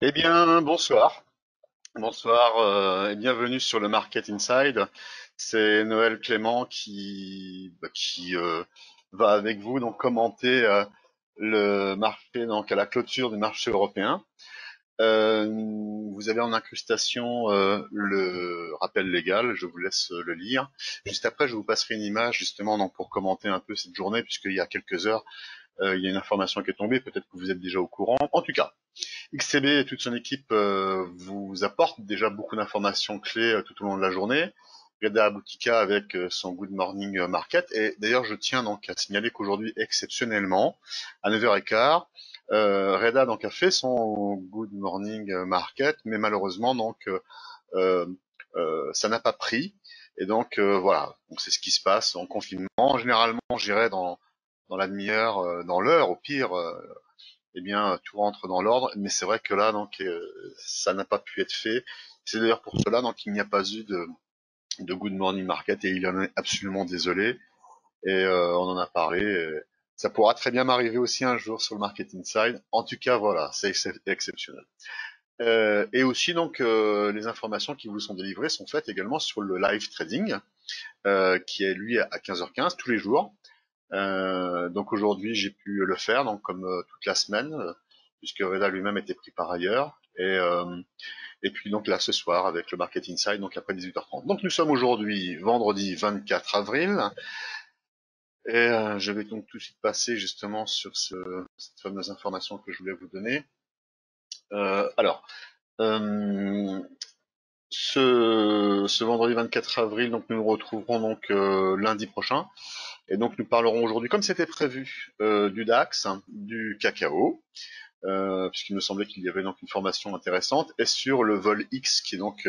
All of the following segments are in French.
Eh bien, bonsoir. Bonsoir et bienvenue sur le Market Inside. C'est Noël Clément qui va avec vous donc commenter le marché donc à la clôture du marché européen. Euh, Vous avez en incrustation le rappel légal. Je vous laisse le lire. Juste après, je vous passerai une image justement donc pour commenter un peu cette journée puisqu'il y a quelques heures il y a une information qui est tombée. Peut-être que vous êtes déjà au courant. En tout cas. XCB et toute son équipe vous apportent déjà beaucoup d'informations clés tout au long de la journée. Reda Boutika avec son Good Morning Market. Et d'ailleurs, je tiens donc à signaler qu'aujourd'hui, exceptionnellement, à 9h15, Reda donc a fait son Good Morning Market, mais malheureusement donc euh, ça n'a pas pris. Et donc voilà, donc c'est ce qui se passe en confinement. Généralement, j'irai dans la demi-heure, dans l'heure au pire. Eh bien, tout rentre dans l'ordre. Mais c'est vrai que là, donc, ça n'a pas pu être fait. C'est d'ailleurs pour cela donc qu'il n'y a pas eu de Good Morning Market et il en est absolument désolé. Et on en a parlé. Ça pourra très bien m'arriver aussi un jour sur le Market Inside. En tout cas, voilà, c'est exceptionnel. Et aussi donc les informations qui vous sont délivrées sont faites également sur le live trading qui est lui à 15h15 tous les jours. Donc aujourd'hui, j'ai pu le faire, donc comme toute la semaine, puisque Reda lui-même était pris par ailleurs. Et puis donc là ce soir avec le Market Inside, donc après 18h30. Donc nous sommes aujourd'hui vendredi 24 avril. Et je vais donc tout de suite passer justement sur cette fameuse information que je voulais vous donner. Alors, euh, ce vendredi 24 avril, donc nous nous retrouverons donc lundi prochain. Et donc nous parlerons aujourd'hui, comme c'était prévu, du DAX, hein, du cacao, puisqu'il me semblait qu'il y avait donc une formation intéressante, et sur le vol X, qui est donc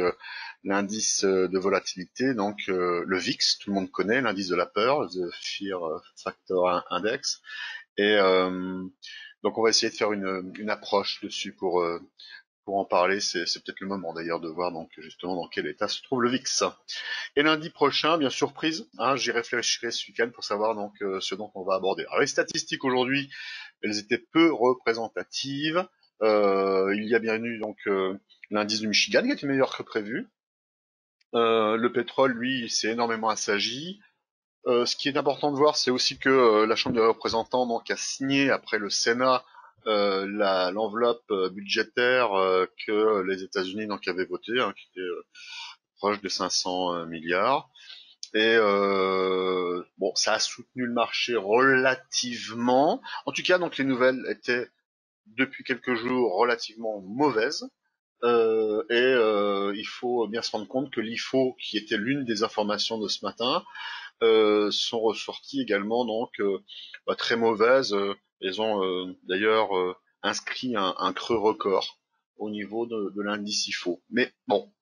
l'indice de volatilité, donc le VIX, tout le monde connaît, l'indice de la peur, the Fear Factor Index. Et donc on va essayer de faire une approche dessus pour en parler. C'est peut-être le moment d'ailleurs de voir donc justement dans quel état se trouve le VIX. Et lundi prochain, bien surprise, hein, j'y réfléchirai ce week-end pour savoir donc ce dont on va aborder. Alors les statistiques aujourd'hui, elles étaient peu représentatives. Il y a bien eu donc l'indice du Michigan qui était meilleur que prévu. Le pétrole, lui, s'est énormément assagi. Ce qui est important de voir, c'est aussi que la Chambre des représentants donc a signé après le Sénat l'enveloppe budgétaire que les États-Unis donc avaient votée, hein, qui était proche de 500 milliards. Et bon, ça a soutenu le marché relativement. En tout cas, donc les nouvelles étaient depuis quelques jours relativement mauvaises. Il faut bien se rendre compte que l'IFO, qui était l'une des informations de ce matin, sont ressorties également donc très mauvaises. Elles ont d'ailleurs inscrit un creux record au niveau de l'indice IFO. Mais bon,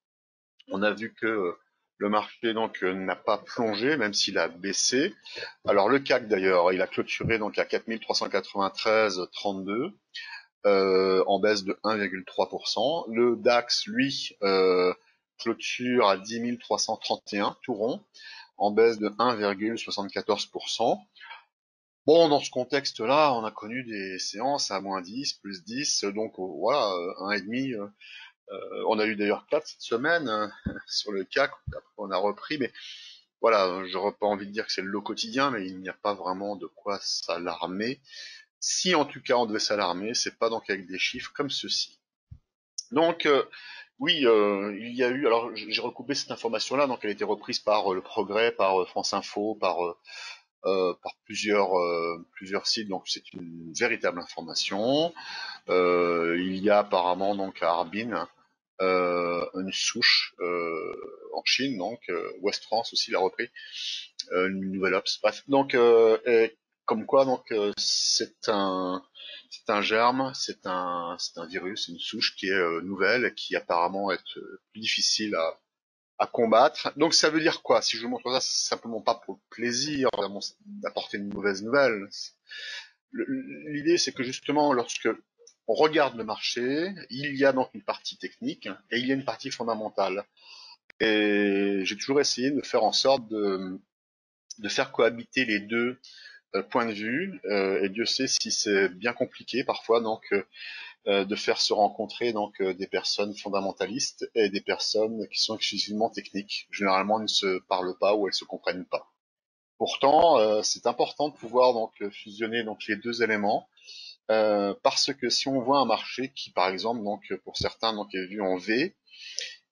on a vu que le marché donc n'a pas plongé, même s'il a baissé. Alors le CAC d'ailleurs, il a clôturé donc à 4393,32 en baisse de 1,3%. Le DAX, lui, clôture à 10 331, tout rond, en baisse de 1,74%. Bon, dans ce contexte-là, on a connu des séances à moins 10, plus 10, donc voilà, 1,5. On a eu d'ailleurs 4 cette semaine sur le CAC, après on a repris, mais voilà, j'aurais pas envie de dire que c'est le lot quotidien, mais il n'y a pas vraiment de quoi s'alarmer. Si en tout cas on devait s'alarmer, c'est pas donc avec des chiffres comme ceci. Donc oui, il y a eu. Alors j'ai recoupé cette information-là, donc elle a été reprise par Le Progrès, par France Info, par plusieurs sites. Donc c'est une véritable information. Il y a apparemment donc à Harbin une souche en Chine, donc West France aussi l'a repris, une nouvelle ops. Bref, donc comme quoi donc c'est un germe, c'est un virus, une souche qui est nouvelle, qui apparemment est plus difficile à combattre. Donc ça veut dire quoi? Si je vous montre ça, c'est simplement pas pour le plaisir d'apporter une mauvaise nouvelle. L'idée c'est que justement lorsque on regarde le marché, il y a donc une partie technique et il y a une partie fondamentale. Et j'ai toujours essayé de faire en sorte de faire cohabiter les deux points de vue. Et Dieu sait si c'est bien compliqué parfois. Donc de faire se rencontrer donc des personnes fondamentalistes et des personnes qui sont exclusivement techniques. Généralement, elles ne se parlent pas ou elles se comprennent pas. Pourtant, c'est important de pouvoir donc fusionner donc les deux éléments parce que si on voit un marché qui, par exemple, donc pour certains donc est vu en V,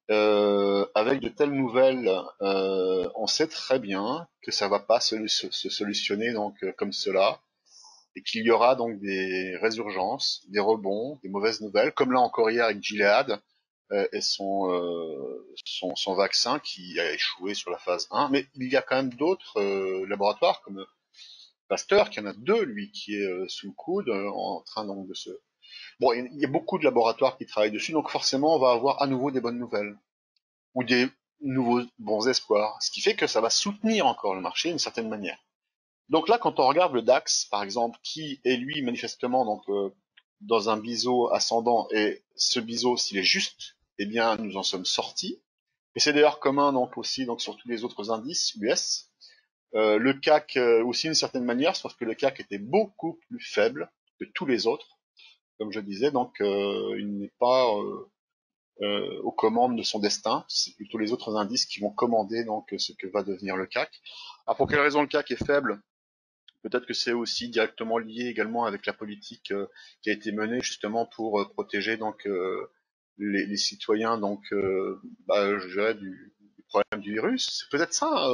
avec de telles nouvelles, on sait très bien que ça va pas se solutionner donc comme cela et qu'il y aura donc des résurgences, des rebonds, des mauvaises nouvelles, comme là encore hier avec Gilead et son vaccin qui a échoué sur la phase 1. Mais il y a quand même d'autres laboratoires comme Pasteur, qui en a deux, lui, qui est sous le coude, en train donc de se... Bon, il y a beaucoup de laboratoires qui travaillent dessus, donc forcément on va avoir à nouveau des bonnes nouvelles ou des nouveaux bons espoirs, ce qui fait que ça va soutenir encore le marché d'une certaine manière. Donc là, quand on regarde le DAX, par exemple, qui est lui manifestement donc dans un biseau ascendant, et ce biseau, s'il est juste, eh bien, nous en sommes sortis. Et c'est d'ailleurs commun donc aussi donc sur tous les autres indices US. Le CAC aussi d'une certaine manière, sauf que le CAC était beaucoup plus faible que tous les autres, comme je disais, donc il n'est pas aux commandes de son destin. C'est plutôt les autres indices qui vont commander donc ce que va devenir le CAC. Alors pour quelle raison le CAC est faible? Peut-être que c'est aussi directement lié également avec la politique qui a été menée justement pour protéger donc les citoyens donc je dirais du problème du virus. C'est peut-être ça.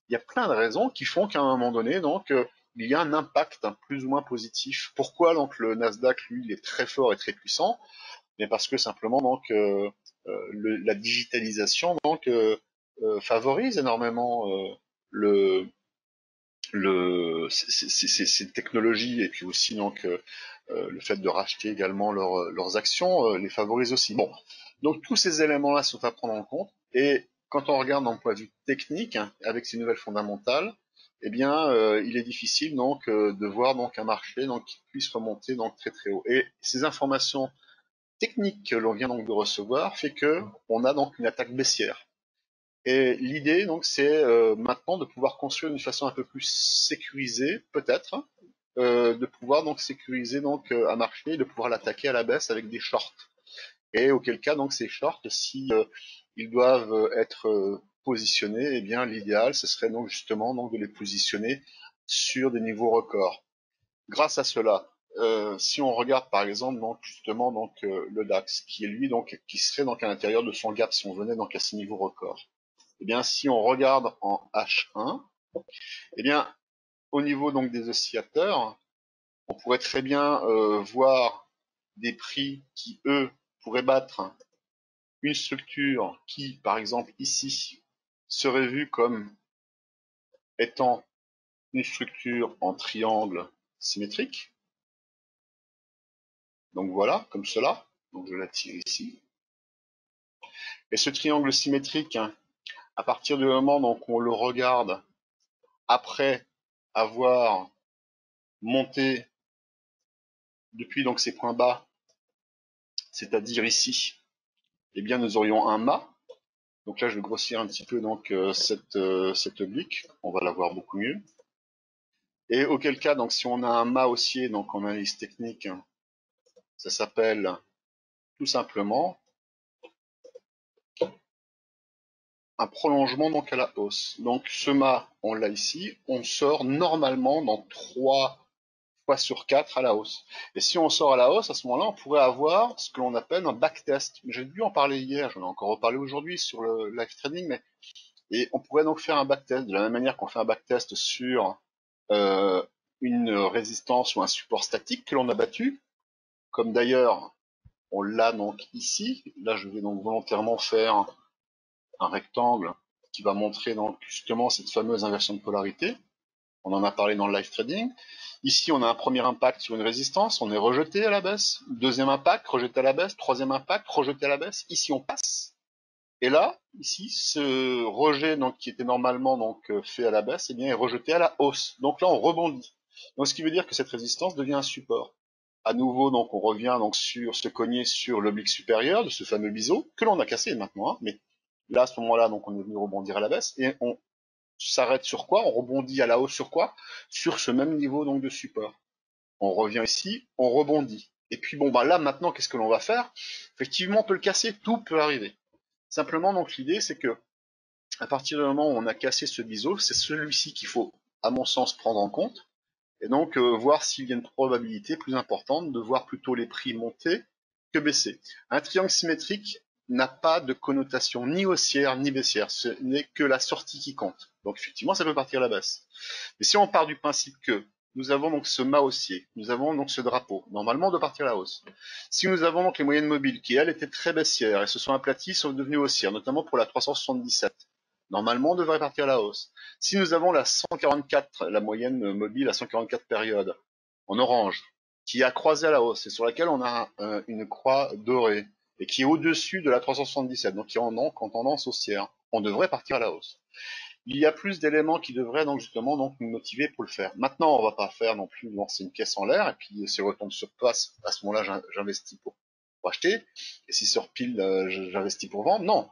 Il y a plein de raisons qui font qu'à un moment donné donc il y a un impact plus ou moins positif. Pourquoi donc le Nasdaq lui il est très fort et très puissant? Mais parce que simplement donc la digitalisation donc favorise énormément le ces technologies et puis aussi donc le fait de racheter également leurs actions les favorise aussi. Bon, donc tous ces éléments-là sont à prendre en compte et quand on regarde d'un point de vue technique hein, avec ces nouvelles fondamentales, eh bien il est difficile donc de voir donc un marché donc qui puisse remonter donc très très haut. Et ces informations techniques que l'on vient donc de recevoir fait que on a donc une attaque baissière. Et l'idée, donc, c'est maintenant de pouvoir construire d'une façon un peu plus sécurisée, peut-être, de pouvoir donc sécuriser donc un marché, de pouvoir l'attaquer à la baisse avec des shorts. Et auquel cas, donc, ces shorts, si ils doivent être positionnés, eh bien, l'idéal, ce serait donc justement donc de les positionner sur des niveaux records. Grâce à cela, si on regarde par exemple donc justement donc le DAX, qui est lui donc qui serait donc à l'intérieur de son gap si on venait donc à ces niveaux records. Eh bien, si on regarde en H1, eh bien, au niveau donc des oscillateurs, on pourrait très bien voir des prix qui, eux, pourraient battre une structure qui, par exemple, ici, serait vue comme étant une structure en triangle symétrique. Donc voilà, comme cela. Donc je la tire ici. Et ce triangle symétrique, hein, à partir du moment donc on le regarde après avoir monté depuis donc ces points bas, c'est-à-dire ici, eh bien nous aurions un mât. Donc là je vais grossir un petit peu donc cette oblique, on va la voir beaucoup mieux. Et auquel cas donc si on a un mât haussier donc en analyse technique, ça s'appelle tout simplement un prolongement donc à la hausse. Donc ce mât on l'a ici, on sort normalement dans 3 fois sur 4 à la hausse. Et si on sort à la hausse, à ce moment-là, on pourrait avoir ce que l'on appelle un backtest. J'ai dû en parler hier, j'en ai encore reparlé aujourd'hui sur le live trading, mais et on pourrait donc faire un backtest de la même manière qu'on fait un backtest sur euh, une résistance ou un support statique que l'on a battu, comme d'ailleurs on l'a donc ici. Là, je vais donc volontairement faire un rectangle qui va montrer donc justement cette fameuse inversion de polarité. On en a parlé dans le live trading. Ici, on a un premier impact sur une résistance, on est rejeté à la baisse. Deuxième impact, rejeté à la baisse. Troisième impact, rejeté à la baisse. Ici, on passe. Et là, ici, ce rejet donc, qui était normalement donc, fait à la baisse, eh bien, est rejeté à la hausse. Donc là, on rebondit. Donc, ce qui veut dire que cette résistance devient un support. À nouveau, donc, on revient donc sur se cogner sur l'oblique supérieur de ce fameux biseau que l'on a cassé maintenant. Hein, mais là, à ce moment-là, donc, on est venu rebondir à la baisse et on s'arrête sur quoi? On rebondit à la hausse sur quoi? Sur ce même niveau donc de support. On revient ici, on rebondit. Et puis bon, bah là maintenant, qu'est-ce que l'on va faire? Effectivement, on peut le casser, tout peut arriver. Simplement, donc l'idée, c'est que à partir du moment où on a cassé ce biseau, c'est celui-ci qu'il faut, à mon sens, prendre en compte, et donc voir s'il y a une probabilité plus importante de voir plutôt les prix monter que baisser. Un triangle symétrique n'a pas de connotation ni haussière ni baissière, ce n'est que la sortie qui compte. Donc effectivement, ça peut partir à la baisse. Mais si on part du principe que nous avons donc ce mât haussier, nous avons donc ce drapeau, normalement on doit partir à la hausse. Si nous avons donc les moyennes mobiles qui, elles, étaient très baissières et se sont aplaties, sont devenues haussières, notamment pour la 377, normalement on devrait partir à la hausse. Si nous avons la 144, la moyenne mobile à 144 périodes, en orange, qui a croisé à la hausse et sur laquelle on a une croix dorée, et qui est au-dessus de la 377, donc qui est en tendance haussière, on devrait partir à la hausse. Il y a plus d'éléments qui devraient donc justement donc nous motiver pour le faire. Maintenant, on va pas faire non plus lancer une pièce en l'air et puis si on retombe sur place, à ce moment-là, j'investis pour acheter et si sur pile, j'investis pour vendre. Non,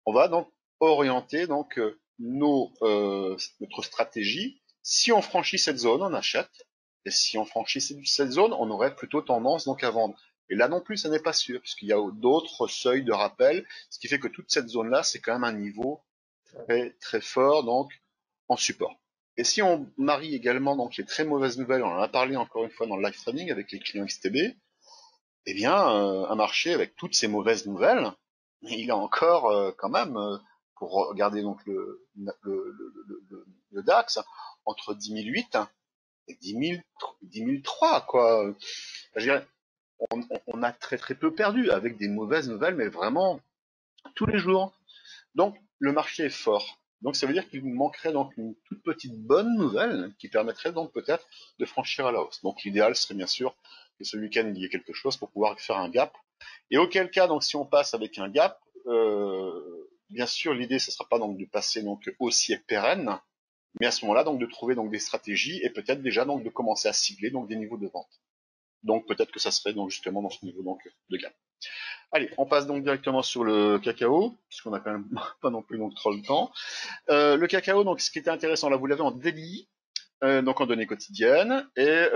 on va donc orienter donc notre stratégie. Si on franchit cette zone, on achète et si on franchit cette zone, on aurait plutôt tendance donc à vendre. Et là non plus, ça n'est pas sûr puisqu'il y a d'autres seuils de rappel, ce qui fait que toute cette zone-là, c'est quand même un niveau très, très fort donc en support. Et si on marie également donc les très mauvaises nouvelles, on en a parlé encore une fois dans le live training avec les clients XTB, eh bien un marché avec toutes ces mauvaises nouvelles, il a encore quand même, pour regarder donc le DAX, entre 10 008 et 10 003 quoi. Je dirais, on a très très peu perdu avec des mauvaises nouvelles, mais vraiment tous les jours. Donc, le marché est fort. Donc, ça veut dire qu'il manquerait donc une toute petite bonne nouvelle qui permettrait donc peut-être de franchir à la hausse. Donc, l'idéal serait bien sûr que ce week-end il y ait quelque chose pour pouvoir faire un gap. Et auquel cas, donc, si on passe avec un gap, bien sûr, l'idée ce sera pas donc de passer donc haussier pérenne, mais à ce moment-là donc de trouver donc des stratégies et peut-être déjà donc de commencer à cibler donc des niveaux de vente. Donc, peut-être que ça serait donc justement dans ce niveau donc de gap. Allez, on passe donc directement sur le cacao, puisqu'on a quand même pas non plus donc trop le temps. Le cacao, donc ce qui était intéressant, là vous l'avez en daily, donc en données quotidiennes, et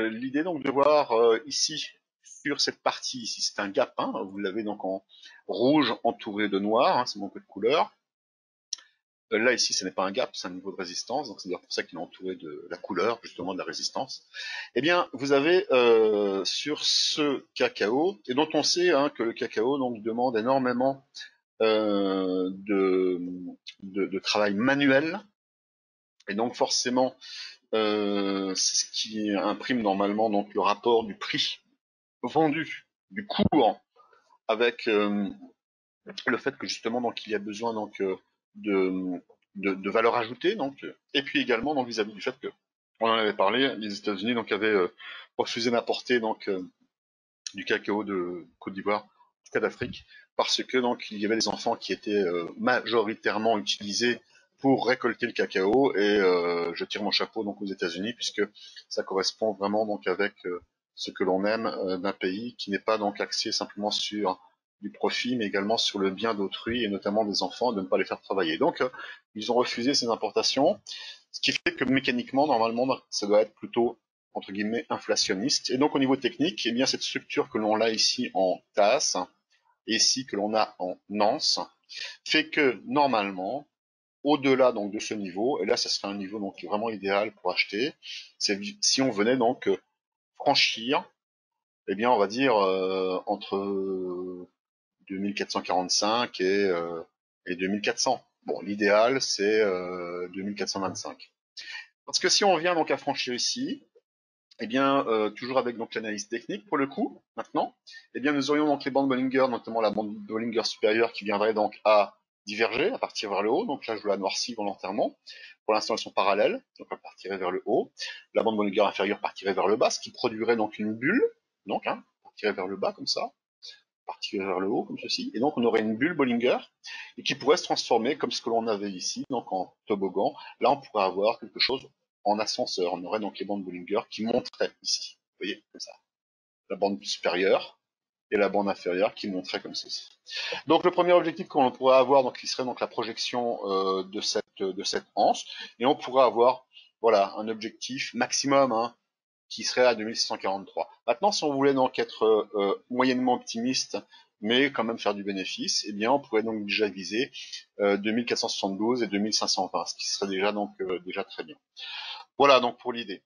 l'idée donc de voir ici sur cette partie ici, c'est un gap, hein, vous l'avez donc en rouge entouré de noir, hein, c'est mon code couleur. Là ici, ce n'est pas un gap, c'est un niveau de résistance, donc c'est d'ailleurs pour ça qu'il est entouré de la couleur justement de la résistance. Eh bien, vous avez sur ce cacao, et dont on sait hein, que le cacao donc demande énormément de travail manuel, et donc forcément, c'est ce qui imprime normalement donc le rapport du prix vendu, du cours, avec le fait que justement donc il y a besoin donc de, de valeur ajoutée donc et puis également donc vis-à-vis du fait que on en avait parlé, les États-Unis donc avaient refusé d'importer donc du cacao de Côte d'Ivoire, en tout cas d'Afrique, parce que donc il y avait des enfants qui étaient majoritairement utilisés pour récolter le cacao et je tire mon chapeau donc aux États-Unis puisque ça correspond vraiment donc avec ce que l'on aime d'un pays qui n'est pas donc axé simplement sur du profit mais également sur le bien d'autrui et notamment des enfants de ne pas les faire travailler. Donc ils ont refusé ces importations, ce qui fait que mécaniquement normalement ça doit être plutôt entre guillemets inflationniste. Et donc au niveau technique, eh bien cette structure que l'on a ici en tasse et ici que l'on a en anse fait que normalement, au-delà donc de ce niveau, et là ça serait un niveau donc vraiment idéal pour acheter, c'est si on venait donc franchir, eh bien on va dire entre 2445 et 2400. Bon, l'idéal c'est 2425. Parce que si on vient donc à franchir ici, eh bien, toujours avec donc l'analyse technique pour le coup, maintenant, eh bien, nous aurions donc les bandes Bollinger, notamment la bande Bollinger supérieure qui viendrait donc à diverger, à partir vers le haut. Donc là, je la noircis volontairement. Pour l'instant, elles sont parallèles, donc elles partiraient vers le haut. La bande Bollinger inférieure partirait vers le bas, ce qui produirait donc une bulle, donc, hein, partirait vers le bas comme ça, partirait vers le haut comme ceci. Et donc, on aurait une bulle Bollinger et qui pourrait se transformer comme ce que l'on avait ici, donc en toboggan. Là, on pourrait avoir quelque chose en ascenseur. On aurait donc les bandes Bollinger qui monteraient ici. Vous voyez, comme ça. La bande supérieure et la bande inférieure qui monteraient comme ceci. Donc le premier objectif qu'on pourrait avoir, donc, qui serait donc la projection de cette anse, et on pourrait avoir voilà un objectif maximum hein, qui serait à 2643. Maintenant, si on voulait donc être moyennement optimiste, mais quand même faire du bénéfice, eh bien, on pourrait donc déjà viser 2472 et 2520, ce qui serait déjà donc déjà très bien. Voilà donc pour l'idée.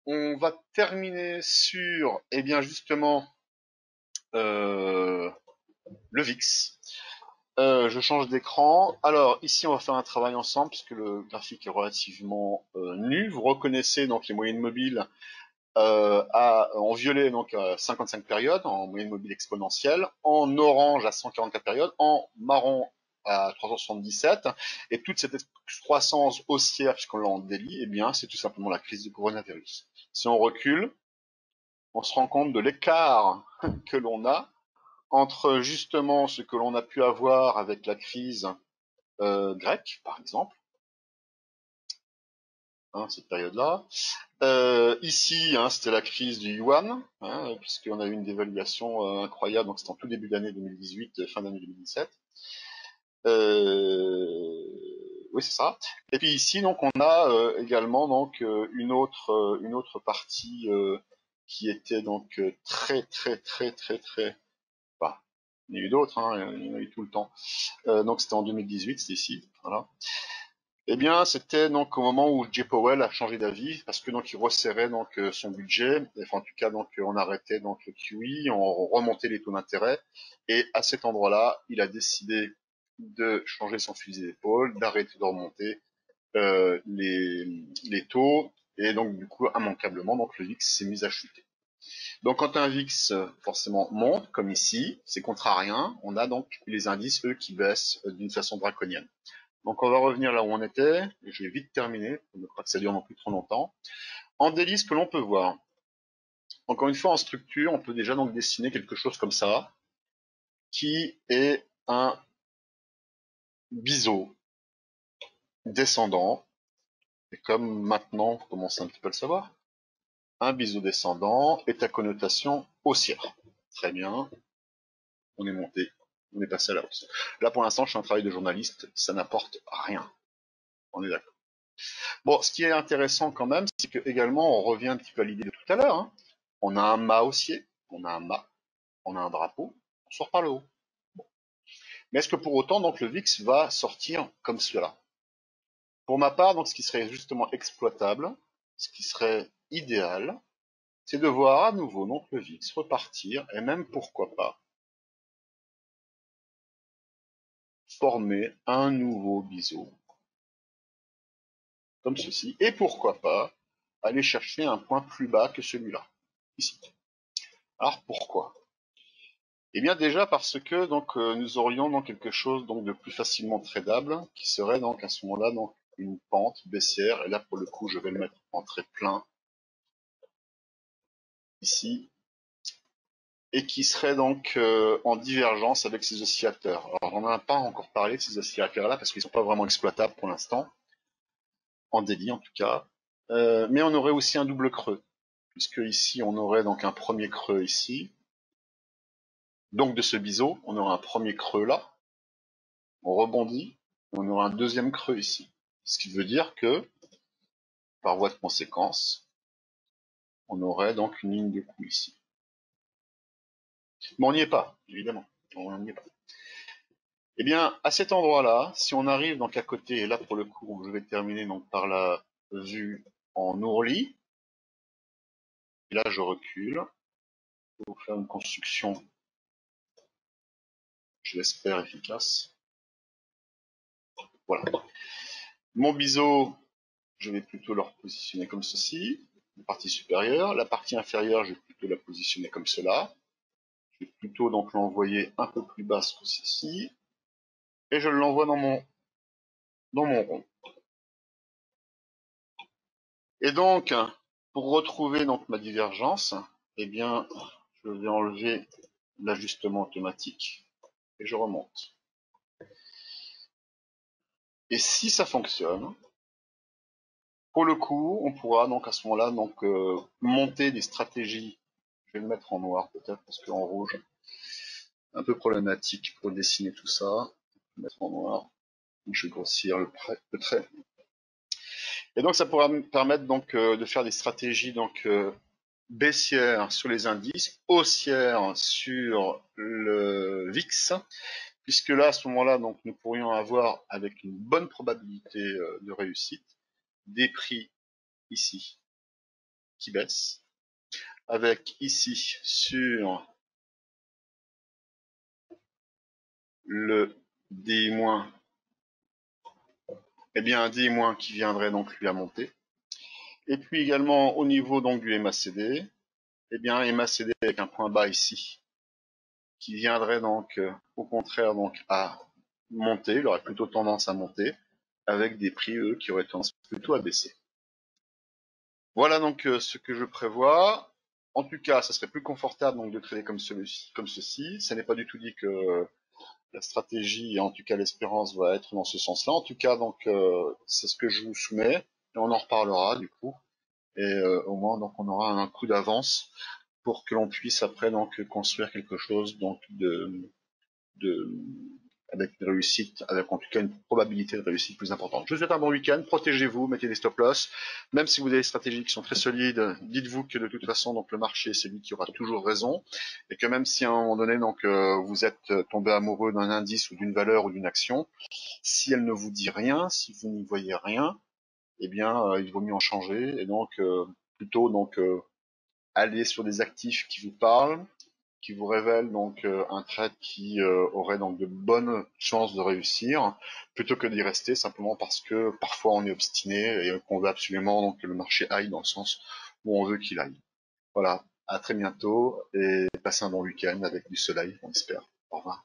On va terminer sur, eh bien justement, le VIX. Je change d'écran. Alors ici, on va faire un travail ensemble puisque le graphique est relativement nu. Vous reconnaissez donc les moyennes mobiles en violet donc à 55 périodes, en moyenne mobile exponentielle, en orange à 144 périodes, en marron à 377, et toute cette croissance haussière, puisqu'on l'a en délit, eh bien, c'est tout simplement la crise du coronavirus. Si on recule, on se rend compte de l'écart que l'on a entre justement ce que l'on a pu avoir avec la crise grecque, par exemple, hein, cette période-là. Ici, hein, c'était la crise du yuan, hein, puisqu'on a eu une dévaluation incroyable, donc c'était en tout début d'année 2018, fin d'année 2017. Oui, c'est ça. Et puis ici, donc, on a également donc une autre partie qui était donc très. Bah, il y en a eu d'autres, hein, il y en a eu tout le temps. Donc c'était en 2018, c'était ici, voilà. Eh bien, c'était donc au moment où Jay Powell a changé d'avis parce que donc il resserrait donc son budget, enfin en tout cas donc on arrêtait donc le QE, on remontait les taux d'intérêt et à cet endroit-là, il a décidé de changer son fusil d'épaule, d'arrêter de remonter les taux et donc du coup immanquablement donc le VIX s'est mis à chuter. Donc quand un VIX forcément monte comme ici, c'est contrarien, on a donc les indices eux qui baissent d'une façon draconienne. Donc on va revenir là où on était, et je vais vite terminer, pour ne pas que ça dure non plus trop longtemps. En délice, ce que l'on peut voir, encore une fois en structure, on peut déjà donc dessiner quelque chose comme ça, qui est un biseau descendant, et comme maintenant vous commencez un petit peu à le savoir, un biseau descendant est à connotation haussière. Très bien, on est monté, on est passé à la hausse. Là pour l'instant je fais un travail de journaliste, ça n'apporte rien, on est d'accord. Bon, ce qui est intéressant quand même, c'est que également on revient un petit peu à l'idée de tout à l'heure, hein. On a un mât haussier, on a un mât, on a un drapeau, on sort par le haut. Mais est-ce que pour autant donc le VIX va sortir comme cela? Pour ma part, donc ce qui serait justement exploitable, ce qui serait idéal, c'est de voir à nouveau donc le VIX repartir et même pourquoi pas former un nouveau biseau comme ceci et pourquoi pas aller chercher un point plus bas que celui-là ici. Alors pourquoi? Eh bien déjà parce que donc nous aurions donc quelque chose donc de plus facilement tradable qui serait donc à ce moment-là donc une pente baissière et là pour le coup je vais le mettre en trait plein ici et qui serait donc en divergence avec ces oscillateurs. Alors on n'en a pas encore parlé de ces oscillateurs là parce qu'ils sont pas vraiment exploitables pour l'instant en délit en tout cas, mais on aurait aussi un double creux puisque ici on aurait donc un premier creux ici, donc de ce biseau on aurait un premier creux là. On rebondit, on aura un deuxième creux ici. Ce qui veut dire que, par voie de conséquence, on aurait donc une ligne de coup ici. Mais on n'y est pas, évidemment. On n'y est pas. Eh bien, à cet endroit-là, si on arrive donc à côté, et là pour le coup, je vais terminer donc par la vue en ourlis, et là je recule pour faire une construction, je l'espère, efficace. Voilà. Mon biseau, je vais plutôt le repositionner comme ceci, la partie supérieure. La partie inférieure, je vais plutôt la positionner comme cela. Je vais plutôt donc l'envoyer un peu plus basse que ceci. Et je l'envoie dans mon rond. Et donc, pour retrouver donc ma divergence, eh bien, je vais enlever l'ajustement automatique et je remonte. Et si ça fonctionne, pour le coup, on pourra donc à ce moment-là donc monter des stratégies. Je vais le mettre en noir peut-être parce qu'en rouge, un peu problématique pour dessiner tout ça. Je vais mettre en noir. Je vais grossir le trait. Et donc ça pourra me permettre donc de faire des stratégies donc baissières sur les indices, haussières sur le VIX, puisque là à ce moment-là donc nous pourrions avoir avec une bonne probabilité de réussite des prix ici qui baissent, avec ici sur le DI-, eh bien un DI- qui viendrait donc lui à monter. Et puis également au niveau donc du MACD, eh bien MACD avec un point bas ici, qui viendrait donc au contraire donc à monter, il aurait plutôt tendance à monter, avec des prix eux qui auraient tendance plutôt à baisser. Voilà donc ce que je prévois. En tout cas, ça serait plus confortable donc de trader comme ceci. Ça n'est pas du tout dit que la stratégie et en tout cas l'espérance va être dans ce sens-là. En tout cas, donc c'est ce que je vous soumets et on en reparlera du coup. Et au moins donc on aura un coup d'avance pour que l'on puisse après donc construire quelque chose donc de avec une réussite, avec en tout cas une probabilité de réussite plus importante. Je vous souhaite un bon week-end, protégez-vous, mettez des stop-loss, même si vous avez des stratégies qui sont très solides, dites-vous que de toute façon donc le marché c'est lui qui aura toujours raison, et que même si à un moment donné donc vous êtes tombé amoureux d'un indice ou d'une valeur ou d'une action, si elle ne vous dit rien, si vous n'y voyez rien, eh bien il vaut mieux en changer et donc plutôt donc aller sur des actifs qui vous parlent, qui vous révèle donc un trade qui aurait donc de bonnes chances de réussir, plutôt que d'y rester simplement parce que parfois on est obstiné et qu'on veut absolument donc que le marché aille dans le sens où on veut qu'il aille. Voilà, à très bientôt et passez un bon week-end avec du soleil, on espère. Au revoir.